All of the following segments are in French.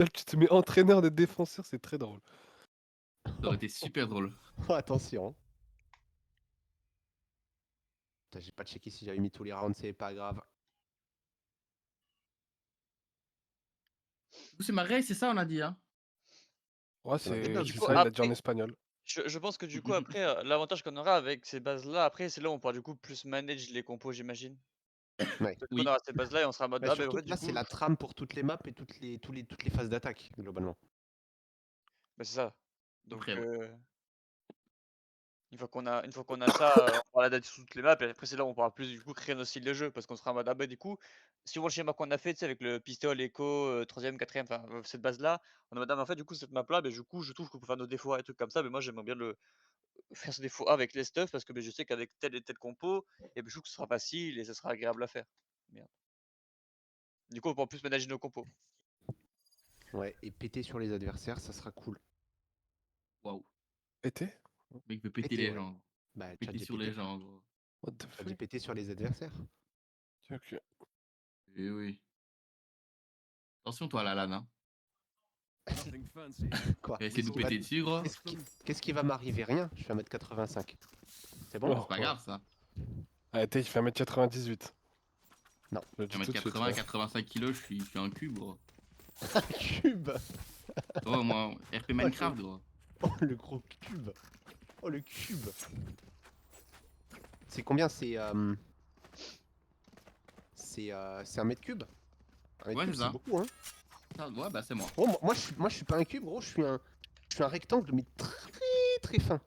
Là, tu te mets entraîneur de défenseur, c'est très drôle. Ça aurait été super drôle. Oh, attention. Putain, j'ai pas checké si j'avais mis tous les rounds, c'est pas grave. C'est Marais, c'est ça on a dit hein. Ouais, Ouais. c'est Du coup, ça, il l'a dit en après, espagnol. je pense que du coup, après, l'avantage qu'on aura avec ces bases-là, après, c'est là où on pourra du coup plus manage les compos, j'imagine. Ouais. Parce qu'on Oui. aura ces bases-là et on sera en mode, Bah, ah, bah, en surtout fait, que du là, coup, c'est la trame pour toutes les maps et toutes les phases d'attaque, globalement. bah, c'est ça. Donc, Après, ouais. une fois qu'on a ça, on pourra l'adapter sur toutes les maps et après, c'est là où on pourra plus du coup créer nos styles de jeu parce qu'on sera en mode, ah, bah, du coup, suivant le schéma qu'on a fait, tu sais, avec le pistol, écho, 3e, 4e, enfin, cette base-là, on est en mode, ah, mais en fait, du coup, cette map-là, bah, du coup, je trouve qu'on peut faire nos défauts et trucs comme ça, mais moi, j'aimerais bien le faire ce défaut avec les stuff parce que beh, je sais qu'avec telle et telle compo, et ben je trouve que ce sera facile et ce sera agréable à faire. Merde. Du coup, on pourra plus manager nos compos. Ouais, et péter sur les adversaires, ça sera cool. Waouh. Pété? Le mec veut péter Péter, les ouais. gens. Bah, Péter sur les gens, gros. What the T'as dit fuck? péter sur les adversaires. Ok. Eh oui. Attention toi la lane hein. Quoi? Tu vas essayer de nous Qu'est-ce qui va- péter dessus gros. Qu'est-ce qui va m'arriver? Rien, je suis à 1m85. C'est bon? Oh, C'est pas ouais. grave ça. Arrêtez, il fait 1m98. Non. Je le dis tout de suite. 1m80, Ouais. 85 kilos, je suis un cube gros. Un cube! Oh moi, RP Minecraft gros. Oh, le gros cube! Oh, le cube! C'est combien? C'est 1 mètre cube? 1 mètre Ouais cube, c'est c'est ça. beaucoup, hein? Ouais bah c'est moi. Oh, moi, je suis pas un cube, gros, je suis un rectangle, mais très fin.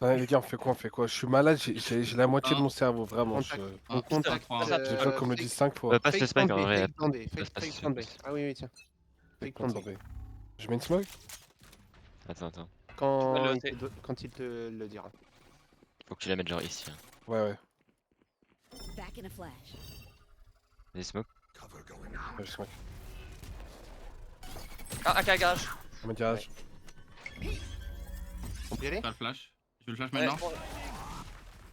Ouais, les gars, on fait quoi? On fait quoi? Je suis malade, j'ai la moitié de mon cerveau, vraiment. Contact. Un, Contact. 3, ça, J'ai besoin qu'on me le dise 5 fois. Passe le spike en vrai. Fake plan B, passe fake le plan B. spike. Ah oui, tiens. Fake plan B. Attendez. Je mets une smoke? Attends. Quand il te le dira. Faut que tu la mettes genre ici. Hein. Ouais. Back in a flash. Des smokes. Ouais, je smoke. Ah, un cagage. On me dirige. On peut y aller? t'as le flash. Je veux le flash Ouais, maintenant.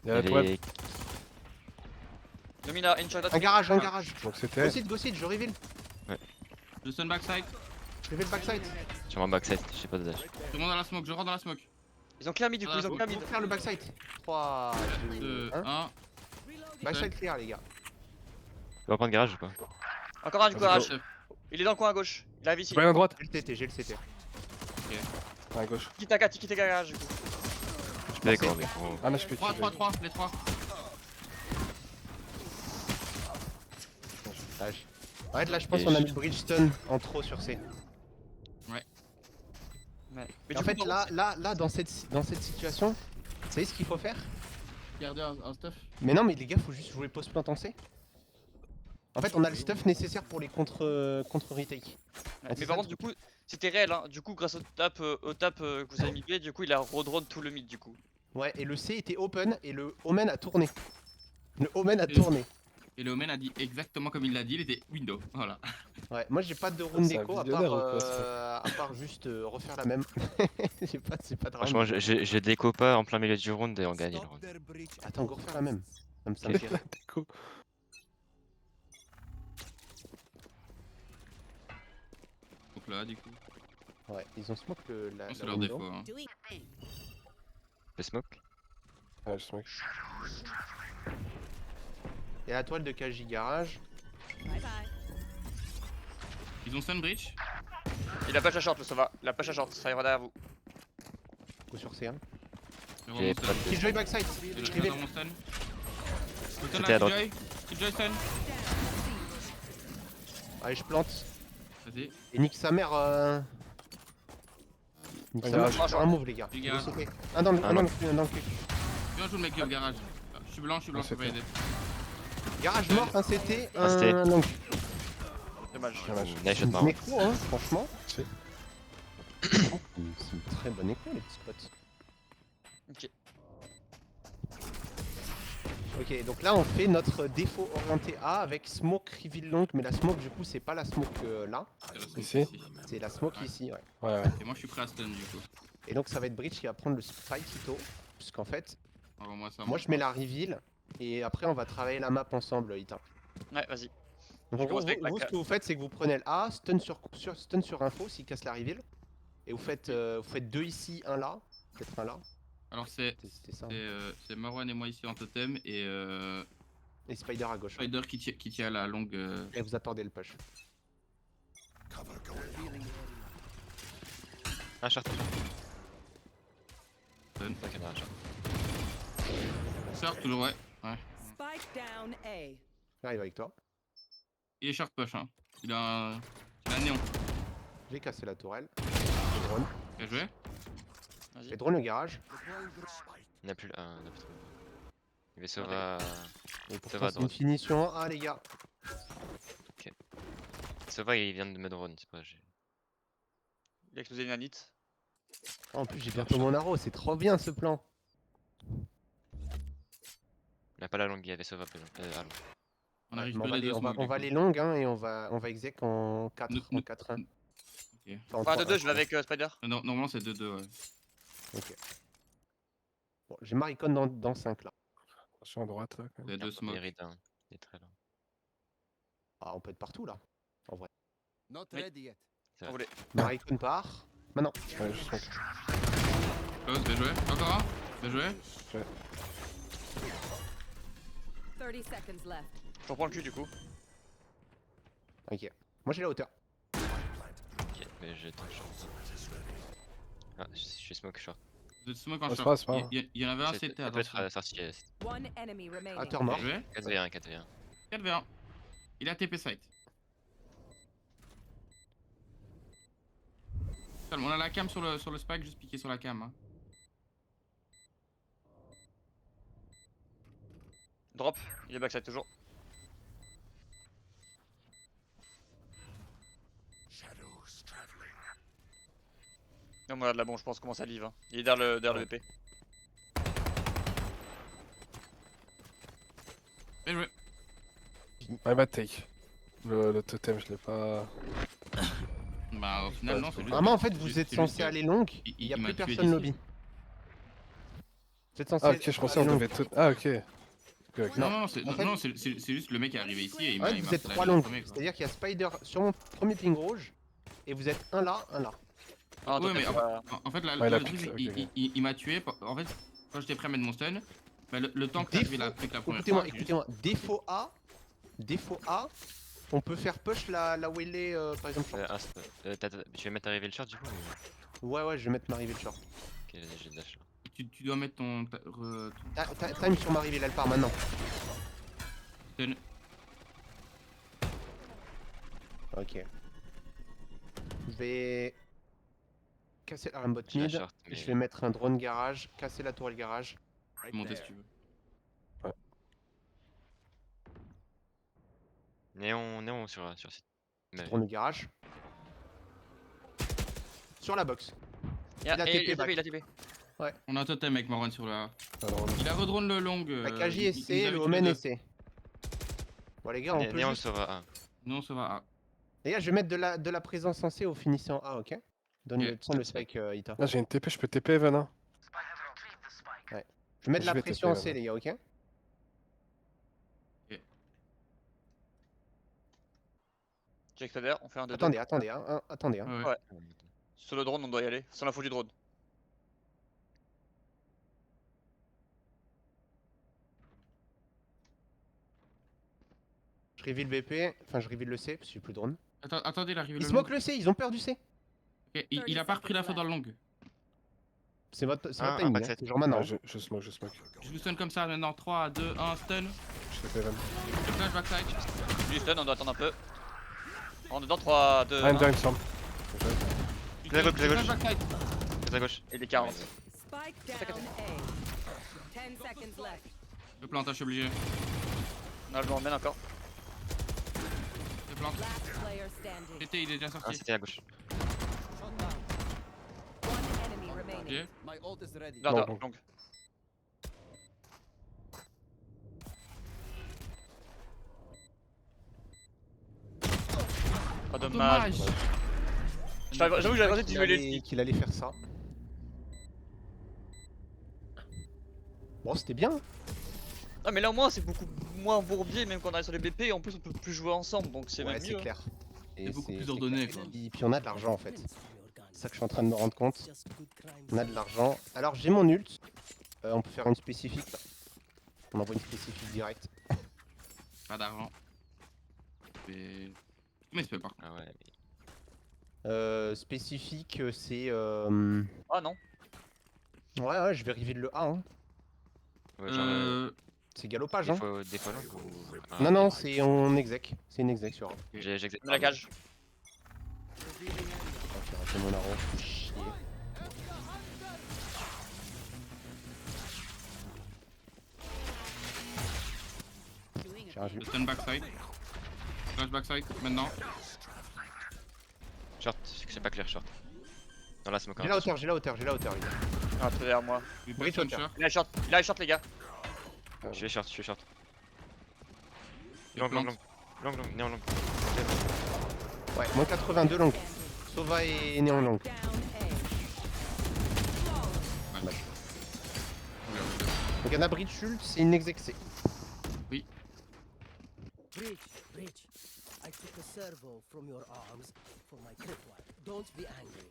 Il y a la toile. Lumina, in shot. Un garage. Donc c'était. Go seed, je reveal. Je stun backside. Je reveal backside. Sur mon backside, je sais pas de dash. Je rentre dans la smoke, je rentre dans la smoke. Ils ont clear mid du coup, ils ont clear mid. On va faire le backside. 3, 2, 2, 1. 1. Backside clear, les gars. Tu vas prendre garage ou pas? Encore un du garage. Il est dans le coin à gauche. Il arrive ici. Pas à droite. J'ai le CT. Ouais, à gauche. Quitte à garage du coup. Je peux d'accord, mais gros. Ah non, je peux 3, 3, les 3. Arrête, là, je pense qu'on a mis le Bridgestone en trop sur C. Mais En fait, là, dans cette situation, vous savez ce qu'il faut faire? Regardez un stuff. Mais non, mais les gars, faut juste jouer post plant en C. En fait, on a le stuff nécessaire pour les contre retake. mais par contre, du coup, c'était réel. Hein. Du coup, grâce au tap que vous avez mis play, du coup, il a redrone tout le mid du coup. Ouais, et le C était open et le Omen a tourné. Le Omen a tourné. Et le Omen a dit exactement comme il l'a dit, il était window. Voilà. Ouais, moi j'ai pas de round C'est un d'écho visionnaire ou quoi, à part juste refaire la même. C'est pas de round. Franchement, je déco pas en plein milieu du round et on gagne le round. Attends, go refaire la même. Ça me fait rire. Déco. Donc là, du coup, Ouais, ils ont smoke la c'est leur window. défaut. Hein. Doing a thing. Le smoke. Ouais, je smoke. Et la toile de KJ Garage. Bye bye. Ils ont stun breach. Il a pas à short, le Sova. Il a pas à short, ça ira derrière vous. Go sur C1. J'ai pas de. Killjoy backside. Je Je vais vais. dans mon stun. C'était à droite. Killjoy stun. Allez, je plante. Vas-y. Et nique sa mère. Nique sa mère, je vais faire un move, les gars. Les gars. Un dans le Ah, non. cul, un dans le cul. Viens jouer le mec qui est au garage. Je suis blanc, je peux pas aider. Garage mort, un CT, Un CT. un long. Dommage. Nice shot marrant. Écho, hein, franchement. Si. C'est une très bonne écho, les spots. Ok. Ok, donc là on fait notre défaut orienté A avec smoke reveal long, mais la smoke du coup c'est pas la smoke là, Ici. c'est la smoke Ouais. ici, ouais. Ouais. Et moi je suis prêt à stun du coup. Et donc ça va être Breach qui va prendre le spike Ito, puisqu'en fait, Envoie-moi ça. moi je mets la reveal, et après on va travailler la map ensemble, Ita. Ouais, vas-y. Donc Je en gros, commence avec la vous, ce ca- que vous faites, c'est que vous prenez le A, stun sur info s'il casse la reveal. Et vous faites 2 ici, un là. Peut-être un là. Alors c'est C'était ça. c'est Marwan et moi ici en totem et Et Spider à gauche. Spider qui tient la longue. Et vous attendez le push. Un short. Stun. Ok, non, un short. Short toujours ouais. Spike down A. J'arrive avec toi. Il est short push hein. Il a un néon. J'ai cassé la tourelle. J'ai drone. Bien joué. Vas-y. J'ai drone le garage. Il n'y a plus le 1, on a plus trop. Il va Sova. Et Ça pourtant, va, c'est une drone. finition. Ah, les gars. Sova, il vient de me drone, c'est pas. Il a explosé une nanite. Ah, en plus, j'ai bientôt mon arrow. C'est trop bien ce plan. Il a pas la longue, il y avait Sova plus long. Allons. On a Mais on va récupéré les aller, deux on va, smokes, on va du aller coup. longue hein, et on va exec en 4, Nous- en nous- 4-1. Ok. Enfin, en Ah, 3-1, 2-2, je vais avec Spider. Normalement c'est 2-2 ouais. Ok. Bon, j'ai Maricon dans 5 là. Attention à droite là. Quand même. Les deux smokes. Mérite un. Il est très lent. Ah, on peut être partout là. En vrai. Not Oui. ready yet. On voulait. Maricon part. Maintenant. Ouais, je smoke. Close, bien joué. Encore un. Bien joué. 30 seconds left. Je reprends le cul du coup. Ok. Moi j'ai la hauteur. Ok, mais j'ai trop short. Ah, je suis smoke short. Deux smokes en Ouais, c'est short. pas, c'est pas grave. Il y en avait un Ça CT peut être attention. sorti est. One enemy remaining. Hauteur Bien mort. joué. 4v1, 4v1. 4v1. Il a TP site. Calme, on a la cam sur le spike, juste piquer sur la cam. Hein. Drop. Il est backside toujours. Non, moi, de là, bon, je pense comment ça live. Hein. Il est derrière le BP. Bien joué. My bad take. Le totem, je l'ai pas. Bah au final non, c'est juste. Vraiment, en fait, c'est vous juste- êtes c'est juste censé que aller longue. il- Il y a il m'a plus tué personne d'ici. lobby. Vous êtes censé Ah, ok, je pensais on aller longue. devait tout. Ah, ok. Ok, ok. Non, non, c'est En fait- non, c'est juste le mec est arrivé ici et il Ouais, m'a. il vous m'a êtes flagué 3 le longues. premier, quoi. C'est-à-dire qu'il y a Spider sur mon premier ping rouge. Et vous êtes un là, un là. Ah, Ouais, toi, mais t'as pas- en fait, là, Ouais, la le truc, pique, il- ok, il m'a tué. En fait, quand j'étais prêt à mettre mon stun, bah, le temps que t'as arrivé la pique la première Écoutez-moi, fois. j'ai écoutez-moi. Défaut A. On peut faire push la Waylay par exemple. short. Tu vas mettre arriver le short du coup ou... Ouais, je vais mettre ma rivet short. Ok, vas-y, j'ai de dash là. juste- tu dois mettre ton. Time sur ma rivet, elle part maintenant. Stun. Ok. Je vais casser la bot J'ai la mid. short, Et mais... je vais mettre un drone garage, casser la tourelle garage. Monter si tu veux. Néon sur site. Mais- Drone garage. Sur la box. Il a Il a TP, TP back. il a TP. On a un totem avec Marwan sur la. Alors, Il a redrone le long. La il- KJ il nous essai, avait le tué Omen deux. essai. Bon les gars, on peut Néon juste... Sova 1. Non, ça va. Ah. Les gars, je vais mettre de la présence sensée au finissant A, ok? Donne Ok. le, tiens le spike, Ita. là, j'ai une TP, je peux TP Evan. Hein. Je vais mettre Je la vais pression en TP, C, les gars, ok? Check Spider, on fait un 2-2. Attendez, attendez. Hein. Ouais, Ouais. Sur le drone, on doit y aller. Sur l'info du drone. Je reveal BP, enfin je reveal le C, parce que j'ai plus de drone. Attendez, il arrive Ils le smoke long. le C, ils ont peur du C. Ok, il a pas repris la faute dans le long. C'est votre Ah, timing, hein. backside. C'est genre maintenant. Ouais, je smoke, je smoke. Je vous stun comme ça maintenant. 3, 2, 1, stun. Je TP Evan. Je flash backside. Du stun, on doit attendre un peu. En dedans, 3, 2, Ah, 1. une il me semble. Je Très gauche, très flash gauche. backside. Très à gauche. Et les 40. Spike down A. 10 seconds left. Je plante, hein, je suis obligé. Non, je me remène encore. Je plante. Last player standing. TT, il est déjà Ah, sorti. c'était à gauche. Shot down. One enemy remaining. Ok. My ult is ready. Non, Non, attends, non. longue. Pas dommage. J'avoue que j'avais pensé que tu voulais le qu'il allait faire ça. Bon, c'était bien. Non mais là au moins c'est beaucoup moins bourbier même quand on est sur les BP et en plus on peut plus jouer ensemble donc c'est Ouais, même c'est mieux. clair. Et C'est beaucoup plus c'est ordonné, clair. quoi. Et puis on a de l'argent en fait. C'est ça que je suis en train de me rendre compte. On a de l'argent. Alors j'ai mon ult. On peut faire une spécifique là. On envoie une spécifique directe. Pas d'argent. Mais c'est pas. Ah ouais, Spécifique c'est... Ah non. Ouais, je vais reveal le A. Hein. ouais, genre, C'est galopage. Hein. des fois longues ou. Ah, Non, non, ok. c'est on exec. C'est une exec sur A. J'exagère. Mais la cage. Oh, j'ai raté mon arrow, je suis chier. J'ai un jus. Le stun backside. Flash backside, maintenant. Short, c'est pas clair, short. Dans la smoke. J'ai la hauteur, j'ai la hauteur, j'ai la hauteur, les gars. Ah t'es derrière moi. Bridge Stun hauteur. short. Il a short les gars. Je suis short, je suis short. Il Long, long, plante. long. Long, long, néon long. Ouais, moins 82 long. Sova et Néon long. Down Donc il y en a bridge ult, c'est une exexé. Bridge, Bridge. I took a servo from your arms for my tripwire. Don't be angry.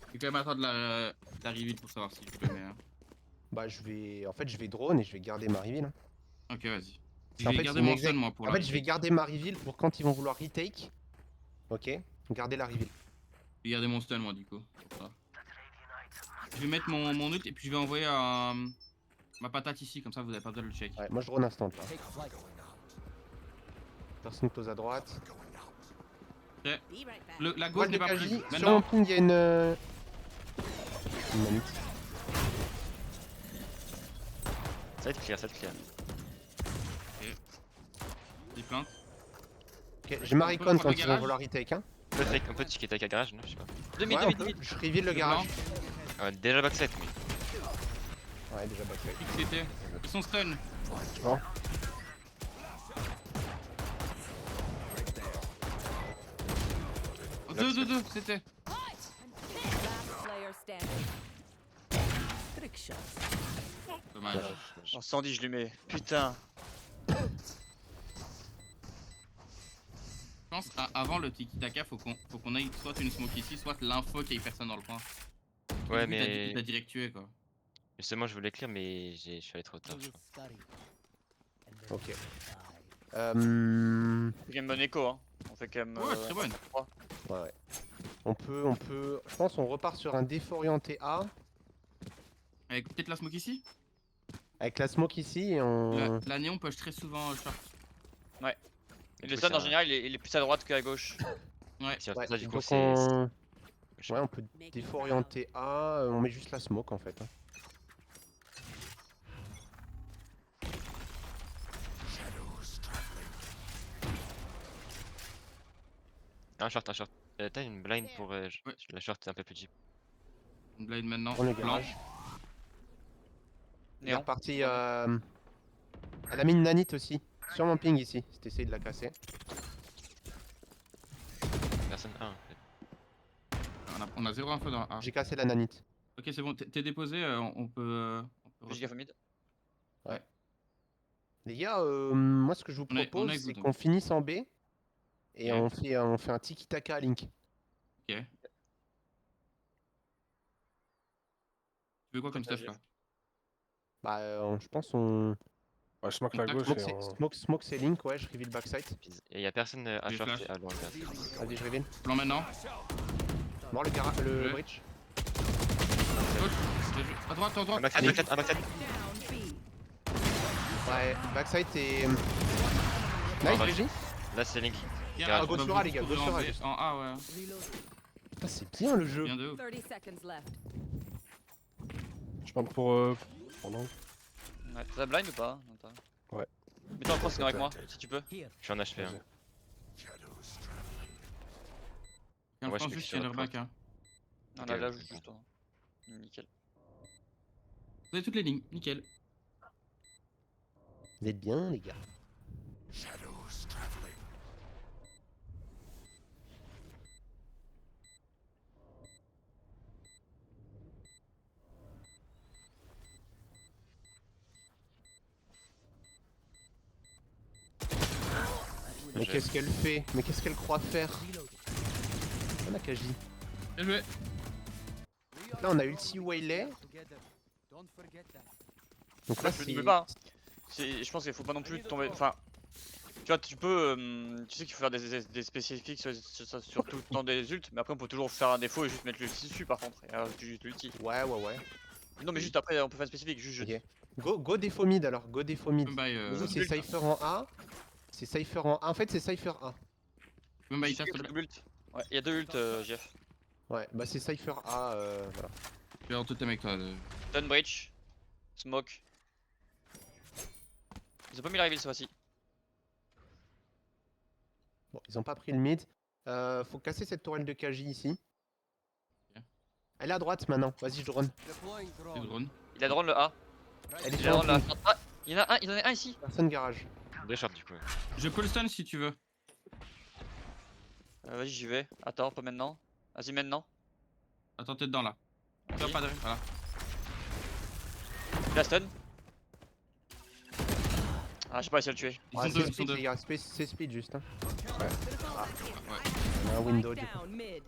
Je vais quand même attendre la reveal pour savoir si je peux, mais. Bah je vais... En fait je vais drone et je vais garder ma reveal. hein. Ok, vas-y. En Je vais fait, garder c'est une mon exec. stun moi pour En la fait je vais retake. garder ma reveal pour quand ils vont vouloir retake. Ok, garder la reveal. Je vais garder mon stun moi du coup. pour ça. Je vais mettre mon ult et puis je vais envoyer ma patate ici, comme ça vous avez pas besoin de le check. Ouais, moi je drone instant là. Take flight. Personne close à droite. Be right back. La Voile gauche de n'est pas Kaji, prise. sur mon Maintenant, ping il y a une... Une manite. Ça va être clear, ça va être clear. il plante. Ok, j'ai ma On peut recon prendre quand le ils vont garage vouloir retake. Hein. On peut ticket avec un garage, non? Je sais pas. Demi, Ouais, demi, on peut. demi. Je reveal le garage. Ah, déjà backside, mais. Ouais, déjà backside. C'était. Ils sont stun. Bon. Deux, c'était. Last player standing. Trick shot. Dommage. Oh, 110 je lui mets. Putain. Je pense avant le tiki-taka, faut qu'on aille soit une smoke ici, soit l'info qu'il y ait personne dans le coin. Ouais, Lui, mais. il t'a direct tué quoi. Justement, je voulais clear, mais je suis allé trop tard, je crois. Study. And then Ok. die. Il y a une bonne écho hein. On fait quand même. Ouais, très bonne. Ouais. On peut... Je pense on repart sur un défaut orienté A. Avec peut-être la smoke ici. Avec la smoke ici et on... La néon push très souvent short. Et le stun en général il est plus à droite qu'à gauche. Ouais. Si on Ouais, fait ça, du coup, donc c'est. on... je sais Ouais, pas. on peut défaut orienté A, on met juste la smoke en fait. hein. Un short, un short. T'as une blind pour. Ouais. La short un peu plus deep. Une blade maintenant. On le Blanc. garage. Il est Néon. reparti à la mine nanite aussi. Sur mon ping ici, si t'essayes de la casser. Personne. Ah, en fait. On a zéro info dans A. J'ai cassé la nanite. Ok, c'est bon, t'es déposé, on peut. Juste gaffe au mid. Les gars, moi ce que je vous On est propose, good, c'est hein. qu'on finisse en B. Et Ok. on fait un tiki-taka à Link. Ok. Tu veux quoi comme stuff là? Bah, je pense on... Ouais, je smoke la Contact, gauche Smoke, et c'est- on... smoke c'est Link, ouais, je reveal backside. Et y a personne à J'ai short flash. et à long. Vas-y, je reveal. Blanc maintenant. Mort le garage, le Ouais. bridge. Gauche. À droite, à Un droite. backside, un backside, un backside. Down B. Ouais, backside et... Nice, bah, GG. Là, c'est Link. Ah, go sur A, les gars, go sur A, juste. En A, ouais. Putain, c'est bien le jeu. Bien de ouf. 30 seconds left. Je pense pour long. Ouais, t'as blind ou pas? Non, t'as- Ouais. Mets-toi en cross avec moi si tu peux. Here. Je suis en HP. Hein. Je Ouais, je pense clique juste sur qu'il y a le leur back. Hein. On Ok, a là ouais. juste. Hein. Nickel. Vous avez toutes les lignes, nickel. Vous êtes bien, les gars. Mais qu'est-ce qu'elle fait? Mais qu'est-ce qu'elle croit faire? Reloading. On a Kaji. Bien joué. Là on a ulti Waylay. Donc là Je c'est... n'oublie pas. Je pense qu'il faut pas non plus tomber. Enfin, tu vois, tu peux. Tu sais qu'il faut faire des spécifiques sur tout le temps des ults, mais après on peut toujours faire un défaut et juste mettre l'ulti dessus par contre. Et alors, tu juste l'ulti. Ouais. Non, mais juste après on peut faire un spécifique. Juste. Ok. Go défaut mid alors, go défaut mid. Bye. Vous, c'est Cypher en A. C'est Cypher en A. En fait c'est Cypher A. Bye, s'il te plaît. Double ult. Ouais, il y a 2 ults, Jeff. Ouais, bah c'est Cypher A, voilà. Je vais en tout avec toi. Stun breach. Smoke. Ils ont pas mis la reveal cette fois-ci. Bon, ils ont pas pris le mid. Faut casser cette tourelle de Kaji ici. Ok. Elle est à droite maintenant, vas-y je drone. C'est le drone. Il a drone le A. Elle est Il a sur drone la le A. Ah, il y en a un, il en a un ici. personne garage. Deux shorts du coup. Je peux le stun si tu veux. Vas-y, j'y vais. Attends, pas maintenant. Vas-y, maintenant. Attends, t'es dedans là. T'as Vas-y. pas de. Voilà. Il a stun. Ah, je sais pas si elle le tuer. Ils Ouais, sont deux, c'est ils sont split deux. les gars, c'est split juste. Hein. Ouais. On a un window du coup. Down mid.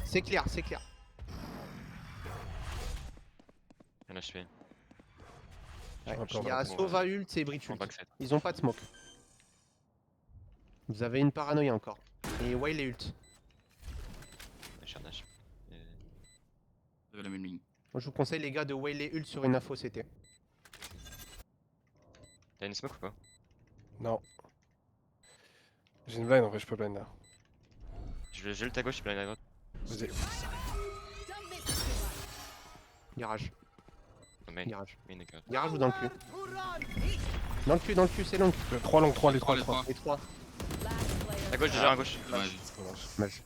C'est clair, c'est clair. Un HP. Ouais. un peu Il y a bon, Sova ult et Breach En ult. backside. Ils ont pas de smoke. Vous avez une paranoïa encore. Et Waylay ult. Nash. Vous avez la même ligne. Moi je vous conseille les gars de Waylay ult sur une info CT. T'as une smoke ou pas? Non. J'ai une blind en vrai, je peux blind là. Je le à gauche, je blind à droite. Vas-y. Garage, Oh, main. garage. Main d'accord. Garage ou dans le cul? Dans le cul, c'est long. 3 longs, 3, les 3, Les les 3. trois. Les trois. Last player. À gauche Ah, déjà. à gauche. Dommage. Dommage.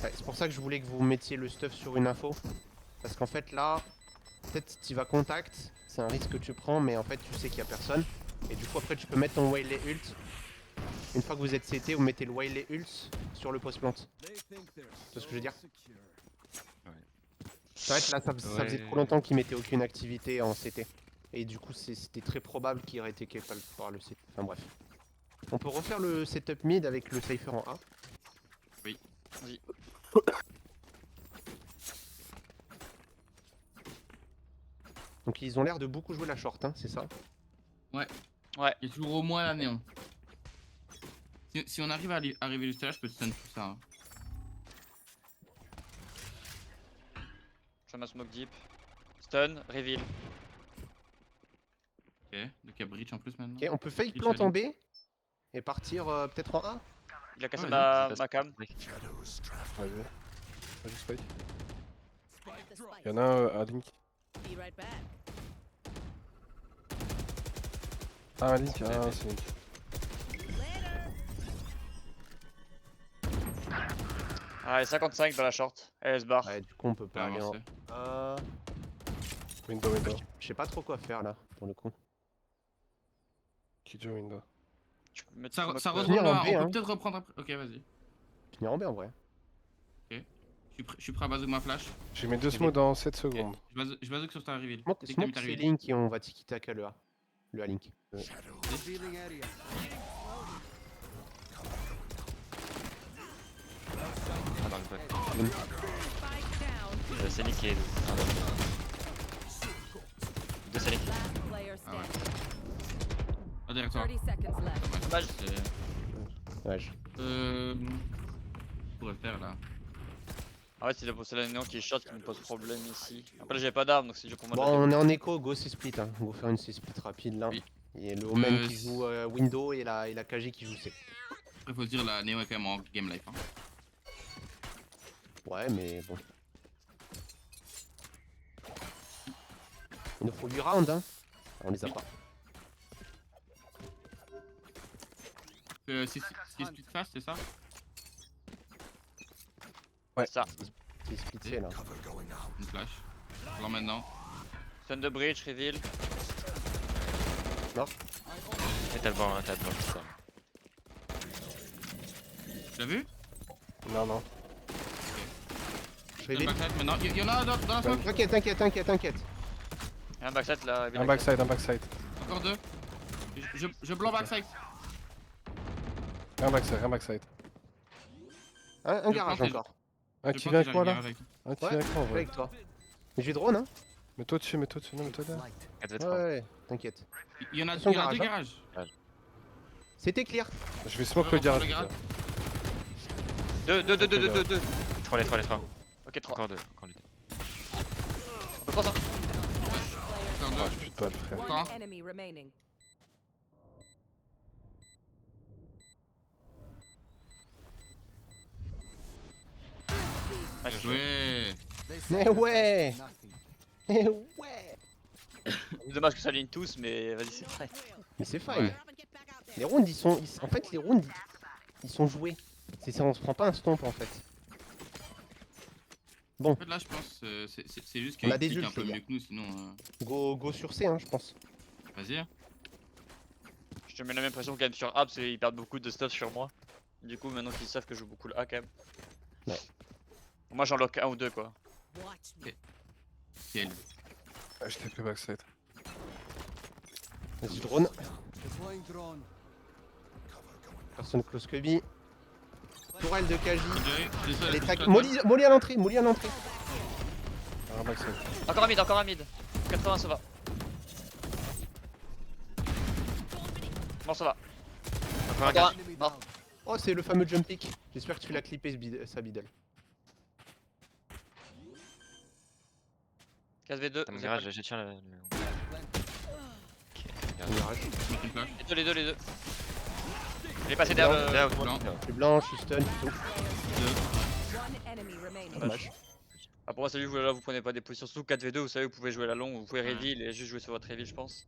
Ouais, c'est pour ça que je voulais que vous mettiez le stuff sur une info. Parce qu'en fait là, peut-être tu vas contact, c'est un risque que tu prends, mais en fait tu sais qu'il y a personne. Et du coup après tu peux mettre ton Waylay ult. Une fois que vous êtes CT, vous mettez le Waylay ult sur le post plant. Tu vois ce que je veux dire? C'est vrai que là ça faisait trop longtemps qu'ils mettaient aucune activité en CT. Et du coup c'était très probable qu'il aurait été capable par le CT. Enfin bref. On peut refaire le setup mid avec le Cypher en A. Oui. Vas-y. Donc ils ont l'air de beaucoup jouer la short, hein, c'est ça? Il y a toujours au moins la néon. Si on arrive à arriver jusqu'à là, je peux stun tout ça. Hein. Je fais ma smoke deep. Stun, reveal. Ok, donc il y a breach en plus maintenant. Ok, on peut fake Il plant fallait. en B et partir peut-être en A. Il a cassé Ouais, ma cam. Vas-y. Vas-y, Spike. The spike. Y'en a un à Link. Be right back. Ah, un Link, ah, c'est Link. Ah, et 55 dans la short. Elle se barre. Ouais, du coup on peut pas aller en Avancé. A. Window. Je sais pas trop quoi faire là pour le coup. Qui joue window? Tu peux mettre Ça smoke, redonne Finir en là, B, on hein. peut peut-être reprendre après. Ok, vas-y. Finir en B en vrai. Je suis prêt à bazook ma flash. J'ai mis 2 smokes dans 7 secondes. Je bazook sur ta reveal. Smoke, Dès que t'as mis smoke ta c'est reveal. Link et on va tiki-taka le A. Le A Link. Ah, dans le coin. Spike down. C'est Nick et deux Sonic. Last player Ah ouais. standing. Ah, derrière toi. 30 seconds left. Dommage. Ouais, Je pourrais le faire là. Ah ouais, c'est la néon qui est short qui me pose problème ici. Après, j'ai pas d'arme donc c'est dur pour moi Bon, de la on est en écho, go c'est split. Hein. On va faire une C split rapide là. Oui. Il y a le Omen qui joue window et la KG qui joue C. Après, faut se dire, la Néo est quand même en game life. Hein. Ouais, mais bon. Il nous faut 8 rounds, hein. On les a pas. C'est split fast, c'est ça? ça. C'est splitté là. Une flash. Alors maintenant. Stun de breach, reveal. Et t'as le vent, c'est ça. Tu l'as vu? Non. Je T'as le réveille. backside maintenant. Il y en a d'autres dans la smoke. T'inquiète. Il y a un backside là. Un backside. Encore deux. Je blanc backside. Rien backside, rien backside. Un Je garage pense que encore. Un Je qui pense vient que avec moi là. j'arrive avec. Un qui Ouais, vient avec moi en Je suis vrai. avec toi. Mais j'ai drone, hein. Mets-toi dessus, mets-toi dessus. Non, mets-toi derrière. 4v3. Ouais, t'inquiète. Il y en a Attention, deux garage, garages. C'était clear. Je vais smoke le Ouais, garage. le garage. Deux. Les 3. Ok, 3. Encore 2. Encore les 2. On peut 3 ça. Encore Ah, deux. j'ai plus de balles, frère. One Encore. enemy remaining. Ouais. Mais ouais. Mais ouais. C'est dommage que ça ligne tous, mais vas-y, c'est vrai. Mais c'est fine. Ouais. Les rounds, en fait, les rounds, ils sont joués. On se prend pas un stomp en fait. En fait, là, je pense c'est juste On a qu'il des pique un ults, peu les mieux que nous, sinon. Go sur C, hein, je pense. Vas-y. Hein. Je te mets la même pression quand même sur A parce qu'ils perdent beaucoup de stuff sur moi. Du coup, maintenant qu'ils savent que je joue beaucoup le A quand même. Ouais. Moi j'en lock 1 ou 2 quoi. Quel. Ah, je TP backside. Vas-y, drone. Personne close que B. Tourelle de Kaji. Elle est tac. Molly à l'entrée, Molly à l'entrée. Rien backside. Encore un mid. 80 ça va. Bon ça va. Encore un Encore garage. un. Mort. Oh, c'est le fameux jump pick. J'espère que tu l'as clippé sa biddle. 4v2. T'as mon garage, je tiens le. Ok, garage. Garage. Mettre une flash. Les deux. Il est passé derrière Là, le. Blanc. Je suis blanc, je suis stun, tout. One enemy remaining. Dommage. Ah, pour moi, c'est juste là, vous prenez pas des positions. Surtout 4v2, vous savez, vous pouvez jouer la longue, vous pouvez reveal et juste jouer sur votre reveal, je pense.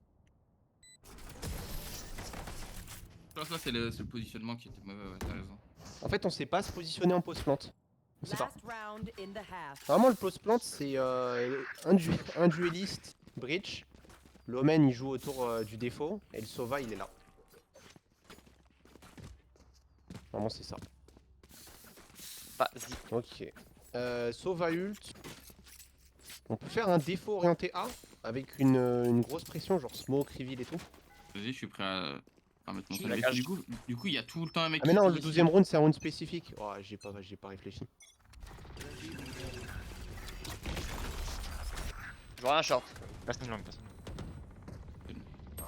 Je pense là, c'est le positionnement qui était mauvais, ouais, t'as raison. En fait, on sait pas se positionner en post plante. On sait pas. Last round in the half. Vraiment, le post plante, c'est un dueliste, Breach. L'Omen, il joue autour du défaut. Et le Sova, il est là. Vraiment, c'est ça. Vas-y. Ok. Sova ult. On peut faire un défaut orienté A avec une grosse pression, genre smoke, reveal et tout. Vas-y, je suis prêt à mettre mon Je son. la cache. Du coup, il y a tout le temps un mec Ah mais qui non, fait le ici. 12ème round, c'est un round spécifique. Oh, j'ai pas réfléchi. Je vois un short. Personne longue, personne.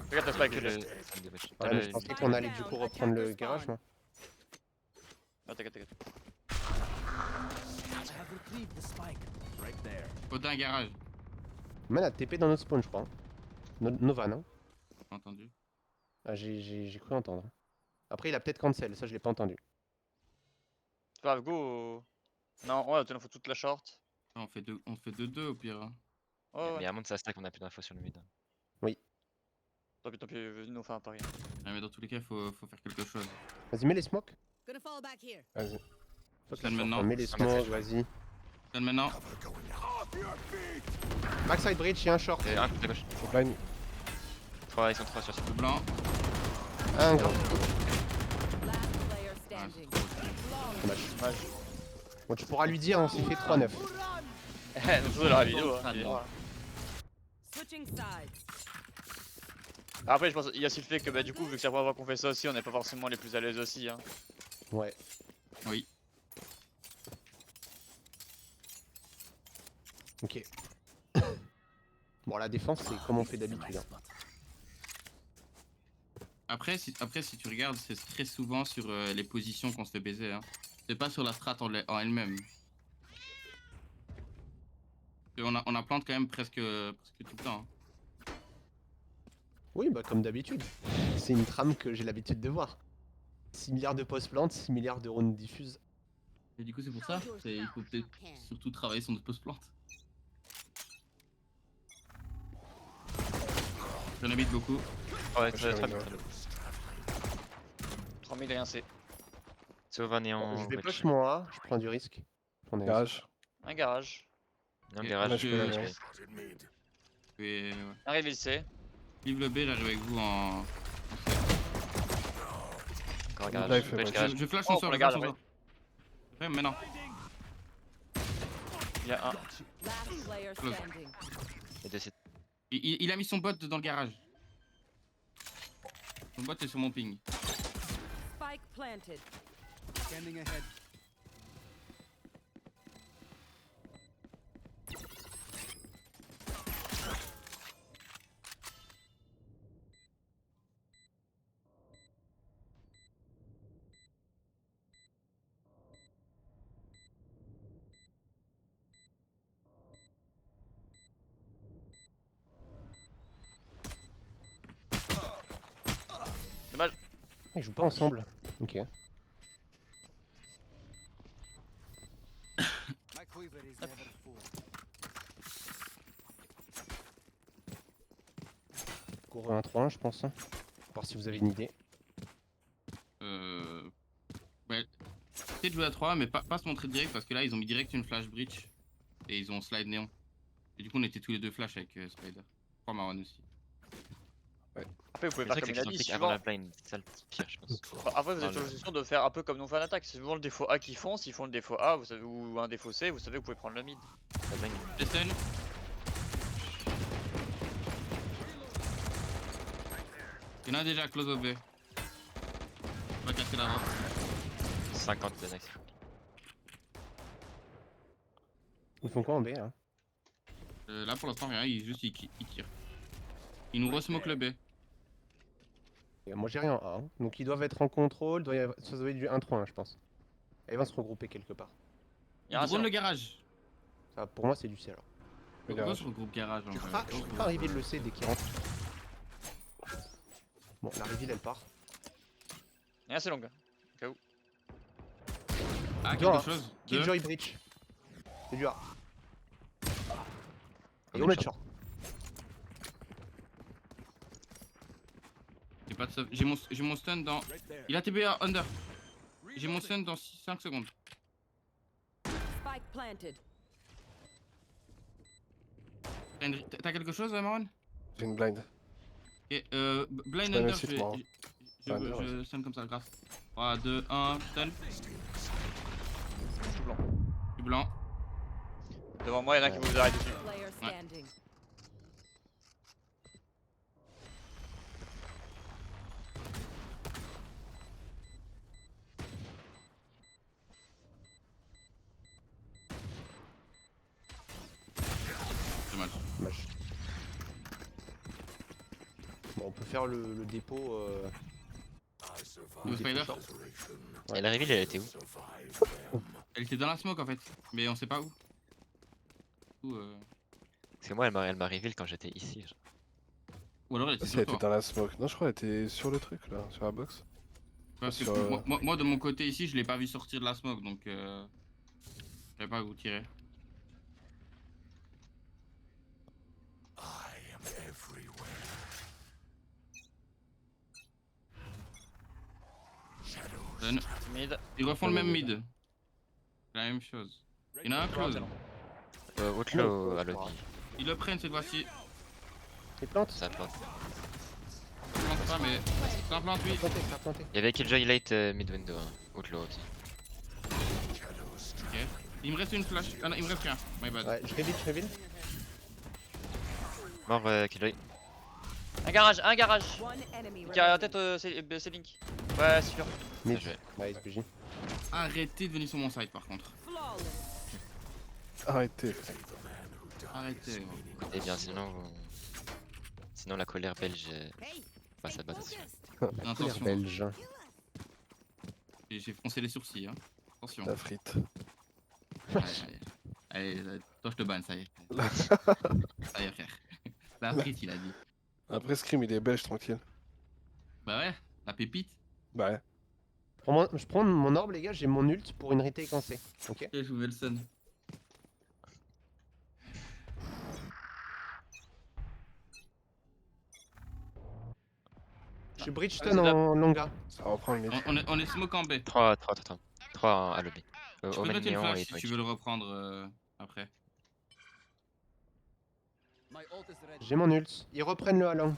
Regarde ta spike, Le- Julius. ça me débâche. Ouais, mais je pensais qu'on allait du coup reprendre le garage, moi. Ah, t'inquiète. Faut d'un garage. Man a TP dans notre spawn, je crois. Nova, non? Pas entendu. Ah, j'ai cru entendre. Après, il a peut-être cancel, ça je l'ai pas entendu. C'est pas grave, go. Non, ouais, il faut toute la short. On fait 2-2 au pire. Hein. Ouais, Mais ouais. à moins de ça stack, on a plus d'infos sur le mid. Tant pis, venez nous faire un pari. Ouais, mais dans tous les cas, faut faire quelque chose. Vas-y, mets les smokes. Gonna fall back here. Vas-y. Stun maintenant. Mets les smokes, vas-y. Stun maintenant. Backside bridge, il y a un short. Et un côté gauche. Blind. 3, ils sont 3 sur ce. Le blanc. Un grand. Last player Ah, c'est standing. trop. Dommage. Bon, tu pourras lui dire, on s'est fait 3-9. Eh, nous jouons dans la vidéo. Ah, non. Switching sides. Après, je pense qu'il y a aussi le fait que du coup, vu que c'est la première fois qu'on fait ça aussi, on n'est pas forcément les plus à l'aise aussi. Hein. Ouais. Oui. Ok. Bon, la défense, c'est comme on fait d'habitude. Hein. Après, si tu regardes, c'est très souvent sur les positions qu'on se fait baiser. Hein. C'est pas sur la strat en elle-même. Et on a plante quand même presque tout le temps. Hein. Oui, bah comme d'habitude. C'est une trame que j'ai l'habitude de voir. 6 milliards de post-plantes, 6 milliards de rounds diffuses. Et du coup, c'est pour ça. Il faut peut-être surtout travailler sur notre post-plante. J'en habite beaucoup. Ouais, très bien. 3000 rien c'est. Sauvan et en. Je vais push mon A, je prends du risque. On est Garage. Un garage. Non, Et garage. là, je peux je aller. vais- Et ouais. Un reveal C. Vive le B, j'arrive avec vous en. Encore un Là, il garage. fait Ouais, mal. garage. Je flash Oh, son pour sort, le je flash garde, son sort. Ouais, mais non. Il y a un. Last player standing. Et deux sites. Il a mis son bot dans le garage. Son bot est sur mon ping. Spike planted. Scanning ahead. Dommage. Ils jouent pas ensemble. Ok. My quiver is never full. Cours 1-3-1 je pense. Hein. Voir si vous avez une idée. Ouais. Peut-être de jouer à 3, mais pas se montrer direct parce que là ils ont mis direct une flash breach. Et ils ont slide néon. Et du coup on était tous les deux flash avec Spider. Je crois Marwan aussi. Après, vous pouvez C'est faire ça comme que il a les gens dit. cliquent avant Souvent, la blind, c'est ça le pire, je pense. après, vous êtes Dans le- toujours sûr de faire un peu comme nous on fait en attaque. C'est souvent le défaut A qu'ils font. S'ils font le défaut A vous savez, ou un défaut C, vous savez, vous pouvez prendre le mid. La blind, Les stun. Il y en a déjà close au B. On va casser la robe. 50 de nice. Ils font quoi en B hein? Là pour l'instant rien, ils tirent. Ils nous re-smoke le B. Et moi j'ai rien en A. Hein. Donc ils doivent être en contrôle. Ça doit être du 1-3-1 je pense. Et ils vont se regrouper quelque part. Il y a Ils un drone C. le garage. Ça, pour moi c'est du C alors. Le Pourquoi garage. sur le groupe garage en Tu vrai crois arriver le C dès qu'il rentre. Bon la reveal elle part. Il y a un C long. Ah Deux, quelque hein. chose. Deux. Killjoy Breach. C'est du A. Et On on est est short. J'ai pas de stuff. J'ai mon stun dans. Il a TBA under. J'ai mon stun dans 5 secondes. Spike planted. T'as quelque chose Marwan? J'ai une blind. Ok, blind Je under, aussi, je moi. je stun comme ça, grâce. 3, 2, 1, stun. Tout blanc. Du blanc. Devant moi, il y en a un qui vous arrête dessus. Player standing. Dommage. Dommage. Bon on peut faire le dépôt. Le spider. Et la reveal, elle était où? Elle était dans la smoke en fait. Mais on sait pas où. Parce que moi, elle m'a reveal quand j'étais ici. genre. Ou alors elle était Si sur elle était toi. dans la smoke. Non, je crois qu'elle était sur le truc là, sur la box. Parce que sur, moi de mon côté ici, je l'ai pas vu sortir de la smoke donc je savais pas où tirer. Stun. Mid. Ils refont le même mid. La même chose. Il y en a un close. Outlaw à lobby, Ils le prennent cette fois-ci. Les plantes. ça plante. Je pense pas mais ça plante oui. Ça a planté. Il y avait Killjoy late mid window, hein. Outlaw aussi. Ok. Il me reste une flash. Ah non, il me reste rien. My bad. Ouais, je reveal. Mort Killjoy. Un garage, un garage. One enemy Qui a la remaining. tête, c'est Link. Ouais, c'est sûr. Mid. Bien joué. Ouais, SPJ. Arrêtez de venir sur mon site par contre. Flawless. Arrêtez. Arrêtez. Eh bien, sinon la colère belge va s'abattre dessus. Colère Attention. belge. J'ai froncé les sourcils. Hein. Attention. La frite. Allez, toi je te banne, ça y est. Ça y est, frère. La frite, il a dit. Après Scream, il est belge, tranquille. Bah ouais, la pépite. Bah ouais. Je prends mon orbe, les gars, j'ai mon ult pour une retake en C. Ok. Et je vous mets le sun. Je suis bridge Ah, stun c'est là. en longa. Ça reprend le mid. On est smoke en B. 3 à lobby. Je peux Omen mettre une néon flash et si Twitch. tu veux le reprendre après. My ult is ready. J'ai mon ult. Ils reprennent le Halang.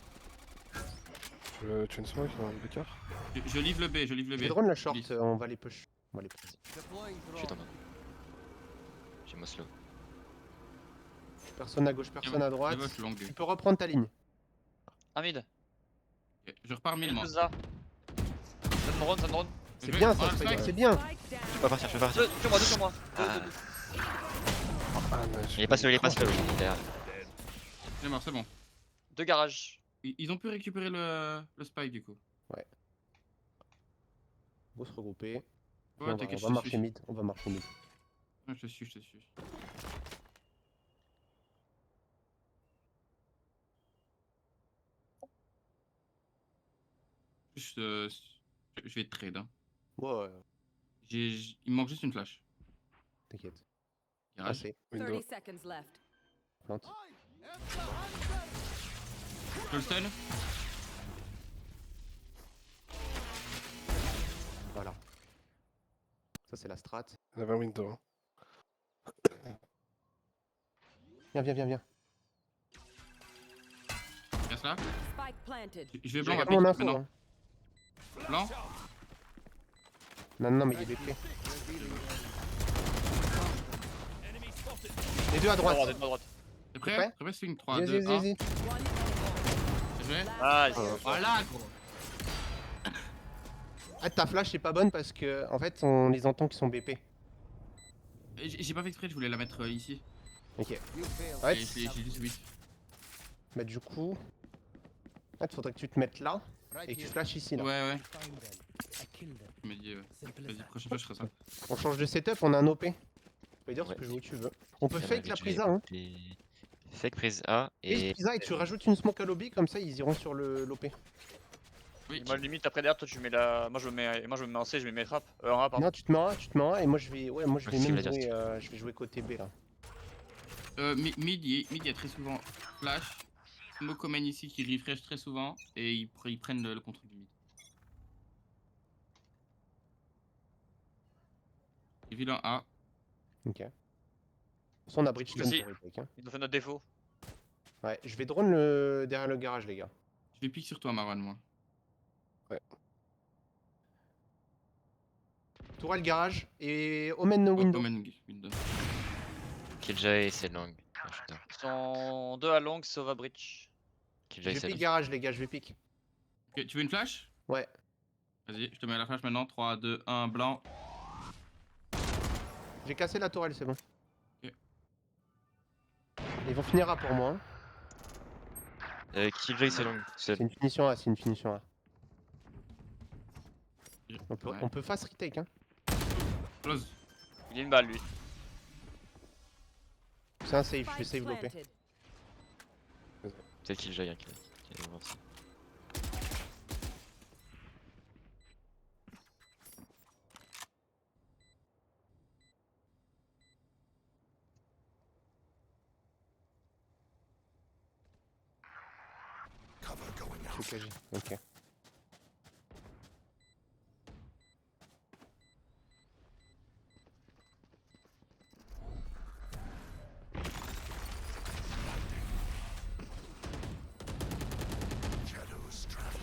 Tu une smoke dans le Becker? Je livre le B, je livre le Je B. drone la short, Lisse. on va les push. On va les push. Deploying Je suis drone. tombé. J'ai mon slow. Personne à gauche, personne à droite. Je longue. Tu peux reprendre ta ligne. Un mid. Ok, je repars 1000 moi. Plus là. Ça me drone, ça me drone. C'est bien ça, Spike, Spider, Spike. c'est bien. Spike down. Je peux partir, je peux partir. Deux sur moi, deux sur moi. Ah. Ah, mais Il est pas slow, il est pas slow. Derrière. Il est mort, c'est bon. Deux garages. Ils ont pu récupérer le spike du coup. Faut se regrouper. Ouais, on va, t'inquiète, on va marcher mid. On va marcher mid. Ouais, je te suis, je te suis. Juste, je vais trade. Hein. Ouais, Il me manque juste une flash. t'inquiète. Garage. Assez. 30 Window. seconds left. Plante. Je le stun. Voilà. Ça c'est la strat. Il y avait un window. Hein. Viens. Casse là. Spike planted. Je vais blanc J'ai rapide. Mon info, Maintenant. hein. Blanc. Non, mais il est BP. Les deux à droite. À droite. T'es prêt prêt? Prêt, swing 3, Vas-y, 2, 1. vas-y. Je vais. Ah, Voilà gros. Ah, ta flash c'est pas bonne parce que en fait on les entend qui sont BP. J'ai pas fait exprès, je voulais la mettre ici. Ok. Ouais, Et j'ai juste 8. bah du coup. Ah, faudrait que tu te mettes là et que tu flashes ici là. Ouais. Find them. I kill them. Je me dis, Simple as vas-y, that. prochaine fois je ferai ça. On change de setup, on a un OP. Tu peux dire ce Ouais. que je veux où tu veux. On peut Ça fake va, la je prise vais A hein. écouter. Fake prise A Et et. prise A et tu rajoutes une smoke à lobby comme ça ils iront sur le l'OP. Oui, moi limite après derrière toi tu mets la. Moi je me mets en C, je mets mes trappes. En A pardon. Non, tu te mets en A et moi je vais Ouais, même c'est jouer je vais jouer côté B là. mid, il y a très souvent flash. Mokomen ici qui refresh très souvent et ils prennent le contrôle du mid. Et vilain A. Ok. De toute façon on a bridge stun Aussi. pour retake, hein. Ils ont fait notre défaut. Ouais, je vais drone le derrière le garage les gars. Je vais pique sur toi Marwan moi. Tourelle garage et Omen window. Omen window. Killjoy et c'est long. Ah, putain. Ils sont deux à long, Sova Bridge. Je Killjoy vais c'est pick long. garage les gars, je vais pick. Ok, tu veux une flash? Ouais. Vas-y, je te mets la flash maintenant. 3, 2, 1, blanc. J'ai cassé la tourelle, c'est bon. Ok. Ils vont finir A pour moi. Hein. Killjoy c'est long. C'est une finition A, c'est une finition A. Ouais. On peut fast retake hein. Close. Il est une balle lui. C'est un save, je vais Spike save l'OP. planted. C'est Killjoy hein, qui est voir ça. Je suis KG. Ok.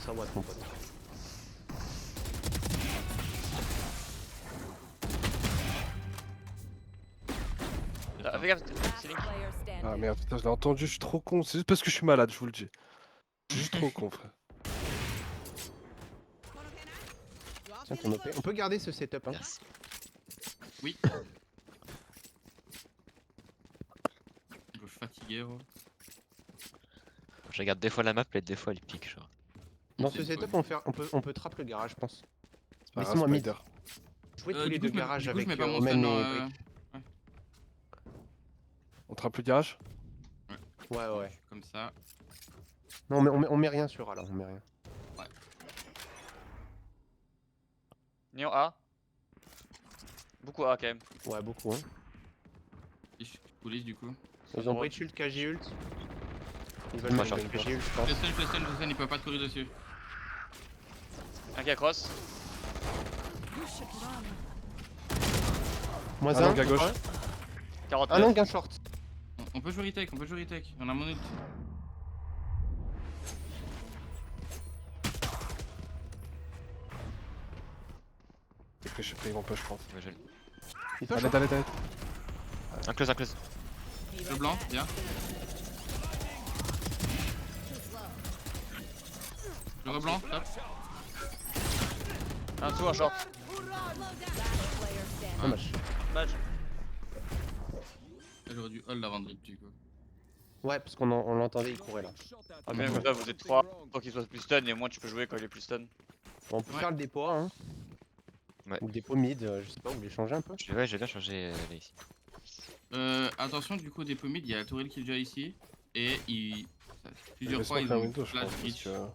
Ça va mon pote. Là, fais gaffe, Last c'est Link. player Ah standing. merde, putain, je l'ai entendu, je suis trop con. C'est juste parce que je suis malade, je vous le dis. Je suis juste trop con, frère. Tiens ton OP. On peut garder ce setup hein. Merci. Oui. Je suis fatigué, gros. Je regarde des fois la map et des fois il pique genre. Dans C'est ce une setup on peut trap le garage je pense. C'est pas grave, Laissez-moi mid. Spider. Jouer tous Du les coup, deux je mets- garages du coup, je avec mets pas mon Omen stun et dans, Brick. On trappe le garage? Ouais. Comme ça. Non mais on met rien sur A là, on met rien. Néon A. Beaucoup A quand même. Ouais beaucoup hein. Et je police du coup. Ils ont bridge ult, KG ult. Ils veulent Moi, mettre je suis KG ult je Je pense. le stun, ils peuvent pas te courir dessus. Un qui accrosse. Moins Un un. long à gauche. 49. Un long, un short. On peut jouer retake, On a mon ult. C'est que je sais pas, ils vont pas, je pense. Ouais, je... Il peut Allez, short. allez. Un close, un close. Le blanc, bien. Le reblanc, top. Un dessous, un short. Last player standing. Dommage. Dommage. J'aurais dû hold avant de rip du coup. Ouais, parce on l'entendait, il courait là. Ah, bien comme ça, vous êtes 3. Tant qu'il soit plus stun, et moi tu peux jouer quand il est plus stun. Bon, on peut Ouais. faire le dépôt, hein. Ouais. Ou le dépôt mid, je sais pas, vous voulez changer un peu? Ouais, je vais bien changer là ici. Attention, du coup, des pommiers, il y a Toril qui est déjà ici. Et il. Plusieurs vais fois, ils smoke un ont window, je flash pense, parce breach. que...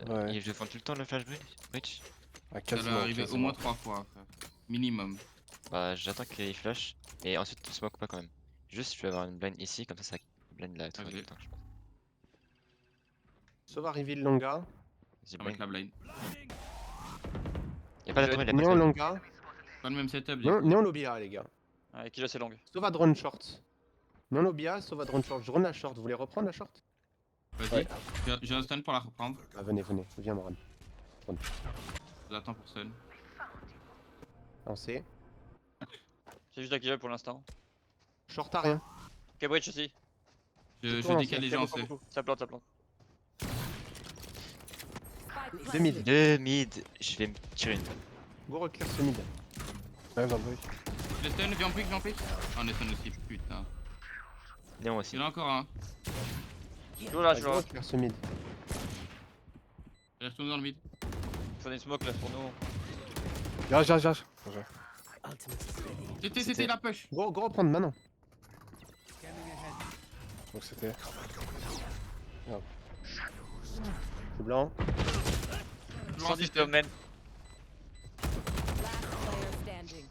Ouais, Et je défends tout le temps le flash breach. à Ça quasiment, doit arriver au quasiment. moins 3 fois, frère. Minimum. Bah, j'attends qu'il flash. Et ensuite, tu smoke pas quand même. Juste, je vais avoir une blind ici, comme ça blind la tour tout le temps, je pense. Sauva reveal Longa. Vas-y, Avec blind. la blind. Y'a pas la tour, il a pas Néon de tour. Longa. Pas le même setup, du Néon coup. Néon Lobia, les gars. Ouais, qui là c'est long. Sauva drone short. Néon Lobia, Sauva drone short. Je run la short. Vous voulez reprendre la short? Vas-y. Ouais. J'ai un stun pour la reprendre. Ah, venez, viens, Moran. J'attends pour stun. Lancez. C'est juste Akira pour l'instant. Short à rien. Cambridge aussi. Je tourne, décale les gens, c'est. Ça plante, ça plante. Spike Deux mid. Deux mid, je vais me tirer une. Go reclaire ce mid. Ouais, non, oui. Le stun, viens pick, viens pick. Ah, on est stun aussi, putain. Néon aussi. Il y en a encore un. Toujours là, Go toujours là. reclaire ce mid. Il est retourné dans le mid. Il faut des smokes là pour nous. Garage. Ultimate is ready. C'était la push. Go reprendre maintenant. Donc c'était... C'est blanc. Je 110 c'était. domaine. Last player standing.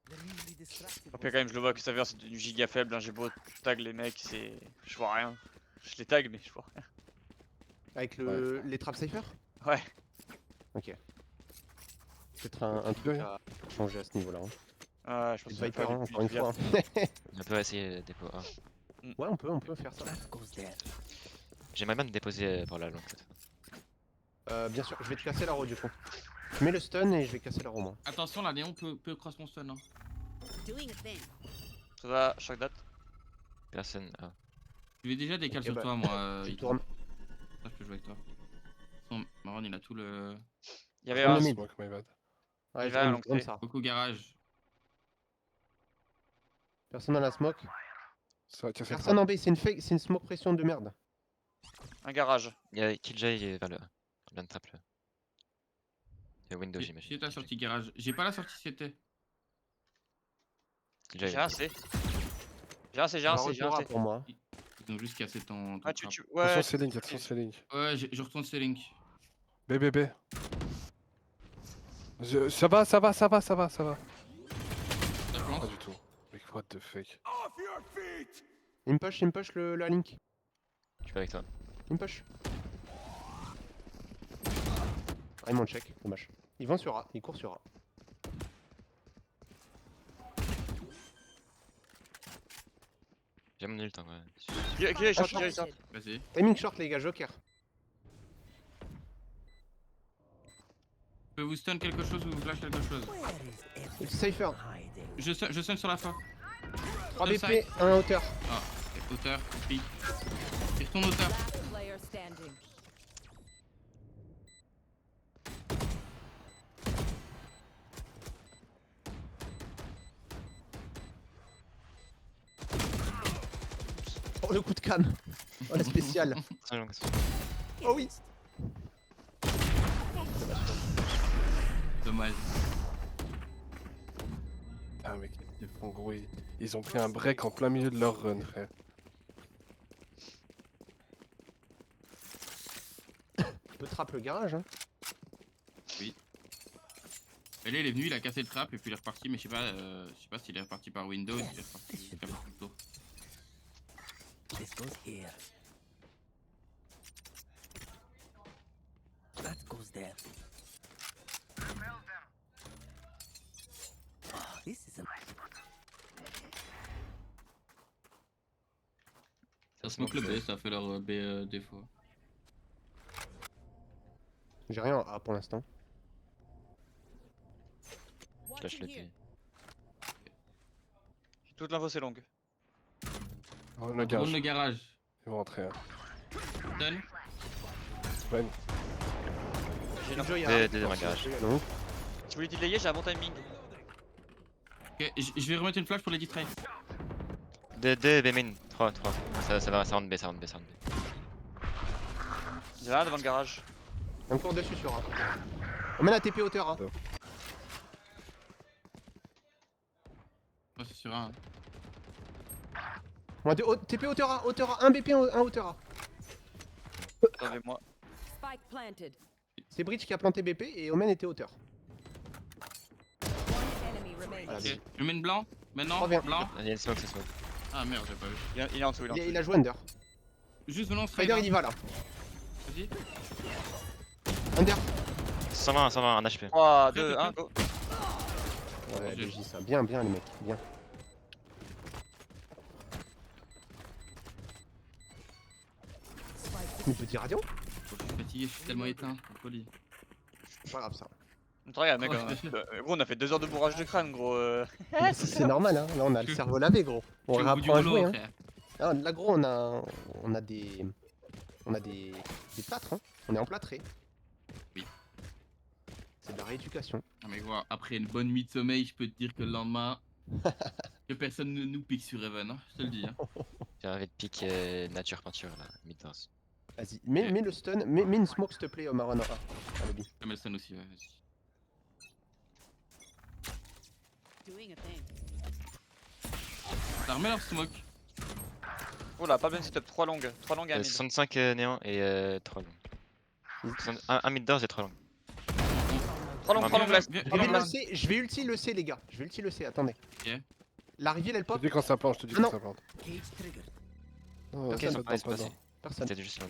The really distracted Après quand même je le vois que ça vient c'est du giga faible, hein. J'ai beau tag les mecs, c'est. Je vois rien. Je les tag mais je vois rien. Avec les traps safer? Ouais. Ok. Peut-être un truc à changer à ce niveau-là. Hein. Ah je pense C'est que Viper, ça va hein, faire encore une du fois. hein. On peut essayer dépôt 1. Ouais, on peut faire ça. that goes there. J'aimerais bien me déposer par la longue cette fois. Bien sûr, je vais te casser la roue du coup. Je mets le stun et je vais casser la roue moi. Attention, la néon peut cross mon stun. Hein. Doing a thing. Ça va, chaque date. Personne. Ah. Je vais déjà décaler Ok, sur bah, toi, moi. Je Ito. tourne. Ça, je peux jouer avec toi. Son Maron, il a tout le. Il y avait Prends un. le mid. Smoke, my bad. Ouais, Il je va à tourne l'entrée. ça. Beaucoup garage. Personne dans la smoke. Ça va casser le Personne en B, c'est une fake, c'est une smoke pression de merde. Un garage. Il y a Killjoy vers le 1. L'un trap là. Il y a window, J'ai j'imagine. ta sortie garage. J'ai pas la sortie CT. Killjoy. J'ai un C. J'ai un C, j'ai On un va C, j'ai un retour A C. pour moi. Ils ont juste cassé ton Ah trap. ouais. Attention, c'est link, attention, c'est link. Ouais, je retourne ces links. B. Ça va. Ça Pas plante. du tout. Mais what the fuck. Il me push la link. Je suis avec toi. Il me push. Ah, il m'en check, dommage. Il vend sur A, il court sur A. J'ai mon ult en vrai. Qui est short, qui est short. Vas-y. Timing short les gars, joker. Je peux vous stun quelque chose ou vous flash quelque chose. Where is everyone Cypher. Ah, hiding? Je stun sur la fin. 3 Top BP, 1 hauteur. Ah, hauteur, pique. Il retourne hauteur. Last player standing. Oh le coup de canne. Oh la spéciale. Très long. Oh oui. Dommage. Ah mec, ils font gros. Ils ont pris un break en plein milieu de leur run, frère. On peut trap le garage hein. Et là, il est venu, il a cassé le trap et puis il est reparti, mais je sais pas s'il est reparti par Windows, s'il est reparti. Il a fait le tour. This goes here. That goes there. Ah, this is a Ça smoke le B, ça fait leur B des fois. J'ai rien en A pour l'instant. Flash le T. Toute l'info c'est longue. Oh, le Drone garage. le garage. Ils vont rentrer. Hein. Stun. Ouais, J'ai l'info. Killjoy a Deux dans le garage. Non. Si vous voulez delayer, j'ai un bon timing. Ok, je vais remettre une flash pour les D-Tray. 2 B main. 3. Ça va, ça rentre B, ça rentre B. J'ai rien devant le garage. Encore dessus sur A. On met la TP hauteur A. Oh, c'est sur un. On a TP hauteur A, un BP, un hauteur A. Attendez-moi. Spike planted. C'est Breach qui a planté BP et Omen était hauteur. One enemy remaining. Voilà. Ok, je mets une blanc. Maintenant, Reviens. blanc. Il y a une smoke, c'est smoke. Ah merde, j'ai pas vu. Il est en dessous, il est en dessous. Il a joué Under. Juste venons, Spider il y va là. Vas-y. Under. 120, un HP. 3, 2, 1, go. Ouais, J'ai- BJ ça. Bien, les mecs. Bien. Une petite radio. Je suis fatigué, je suis tellement éteint. Folie. C'est pas grave ça. Regarde, mec, Oh, on a- je te gros, on a fait 2 heures de bourrage de crâne, gros. C'est normal, hein. Là on a le cerveau lavé, gros. On Je suis au bout du réapprend à jouer, rouleau, hein. frère. Ah, là gros on a des plâtres, hein. On est emplâtré. Oui. C'est de la rééducation. Ah mais gros, après une bonne nuit de sommeil, je peux te dire que le lendemain, que personne ne nous pique sur Evan, hein. Je te le dis. Hein. J'ai envie de pick nature peinture là, mid-dance. Vas-y, mets le stun, mets une smoke s'il te plaît, Maron. Ah, lobby. Je mets le stun aussi, ouais, vas-y. Doing a thing. Ça remet leur smoke. Oh là, pas bien setup, 3 longues. 3 longues à mid. 65 néant et 3 longues. Un mid-doors et 3 longues. 3 longues, 3 longues, last. Viens, Je viens, vais, viens. le C, je vais ulti le C, les gars. Je vais ulti le C, attendez. Ok. La rivière elle Je te pop. dis quand ça plante, je te dis Ah quand non. ça plante. Cage triggered. Non, Ok, ça non, plante Ouais, c'est pas, passé. non. Personne. C'était juste long.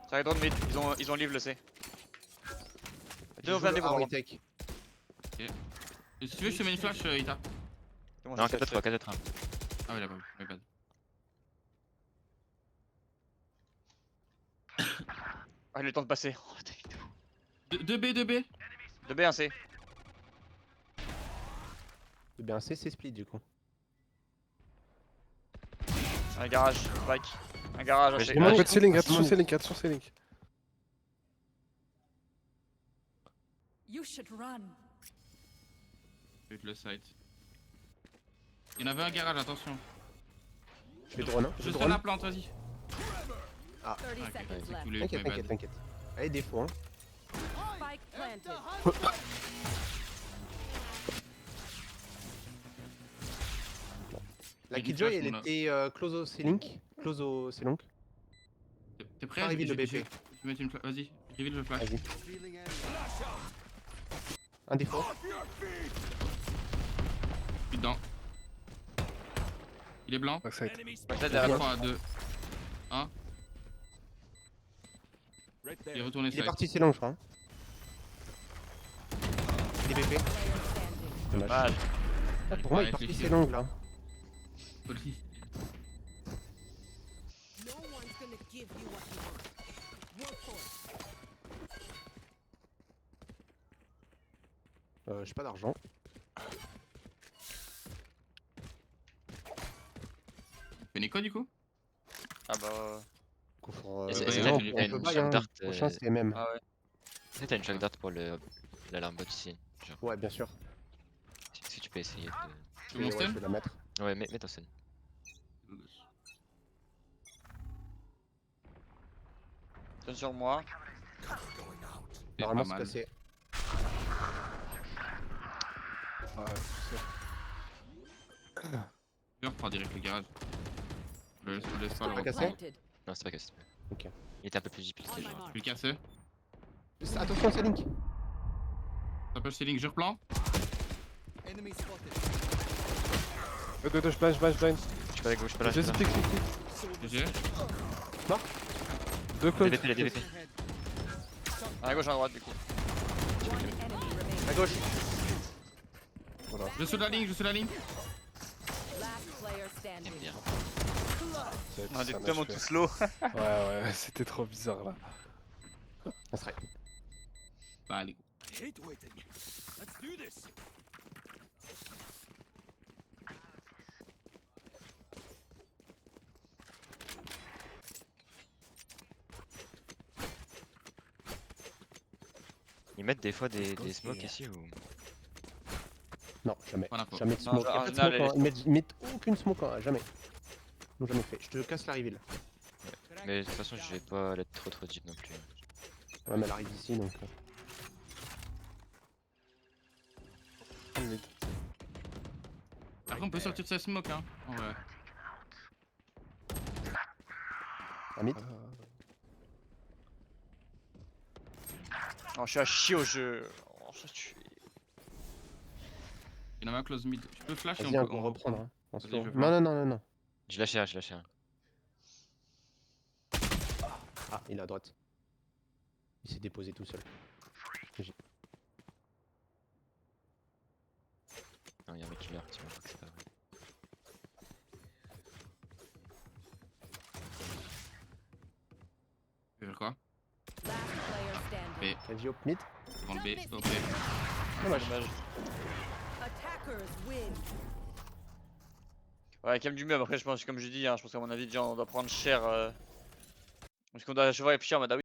Ça arrive drone mid, ils ont live le C. Deux, on fait un défaut, Ah, par oui, contre. take. Et si tu veux, je te mets une flash, Ita. C'est bon, Non, c'est 4-3, 4-3. Ah ouais, là-bas, my bad. Ah, il a eu le temps de passer. Oh, t'as vu. 2B. 2B, 1 C. C'est bien C, c'est split du coup. Un garage, spike. Un garage, un Mais C. j'ai- Un Ouais, peu de ceiling, je- attention ceiling, attention ceiling. You should run. Je vais te le site. Il y en avait un garage, attention. Je fais drone, hein. Je Je stun drone. la plante, vas-y. 30 Ok, seconds c'est left. cool, my T'inquiète, bad. t'inquiète, t'inquiète. Allez, défaut, hein. Spike planted. La Avec une Killjoy, flash, elle on a- était close au C-Link. Close au C-Long. T'es prêt? Pas reveal le BP. Je vais mettre une flash, vas-y. Reveal le flash. Vas-y. Un défaut. Je suis dedans. Il est blanc. Backside. Backside derrière. 3, 2, 1. Il est retourné Il est side. parti C-Long, je crois. Hein. Il est BP. Player standing. Dommage. Mal. Ah, pour moi, il est parti C-Long là. Folie. No one's gonna give you what you want. Work for it. J'ai pas d'argent. Prenez quoi du coup? Ah bah. Du coup, faut, Et c'est- ouais, c'est- on t'as peut une buy, shot hein. dart, Le prochain, c'est MM. Ah ouais. Est-ce que t'as une shock dart pour l'alarme bot ici? Genre, Ouais, bien sûr. si tu peux essayer de. Tu veux mon Ouais, stun? je vais la mettre. Ouais, mets ton stun. Tiens sur moi. C'est Normalement, pas c'est mal. passé. Ouais, Je reprends direct le garage. Je le laisse pas Pas le cassé. Planted. Non, c'est pas cassé. Ok. Il était un peu plus deep, On my genre. mark. Je vais le casser. Attention, c'est Link. Ça peut ceiling, je replante. Enemy spotted. Deux, je blind, Je suis pas là, gauche, je suis pas là. je Vas-y, suis pas là. pique. GG. Deux close. DVP, les DVP. Un à gauche, un à droite, du coup. One enemy remaining. À gauche. Je suis la ligne, je suis la ligne. Last player J'aime standing. bien. On a des Ça tellement m'a tout slow. Ouais, c'était trop bizarre là. On serait. Bah, allez. Ils mettent des fois des Goes smokes here. ici ou. Non, jamais. Pas l'info. Jamais de Non, smoke. en Y'a pas de général, smoke, hein. Ils mettent aucune smoke, hein. Jamais. Ils n'ont jamais fait. Je te casse la reveal. Mais de toute façon, je vais pas aller trop deep non plus. Ouais, mais elle arrive ici donc. Après, on peut sortir de sa smoke, hein. En vrai. Un mid. Non, je suis à chier au jeu. Oh, ça tue. Il y en a un close mid. Je peux flash et Vas-y, on on peut peut reprendre. Hein. En Vas-y, slow. je vais Non, voir. non, non. Je lâche un, je lâche un. Ah, il est à droite. Il s'est déposé tout seul. Non, y'a un mec qui meurt, tu vois, c'est pas vrai. Je vais faire quoi? Last player standing. Kenji op mid. Prends le B. Ok. Dommage. Dommage. Attackers win. Ouais, calme du mieux. Après, je pense, comme je dis, hein, je pense qu'à mon avis, déjà, on doit prendre cher. Parce qu'on doit, je vois, et puis, en mode, ah oui,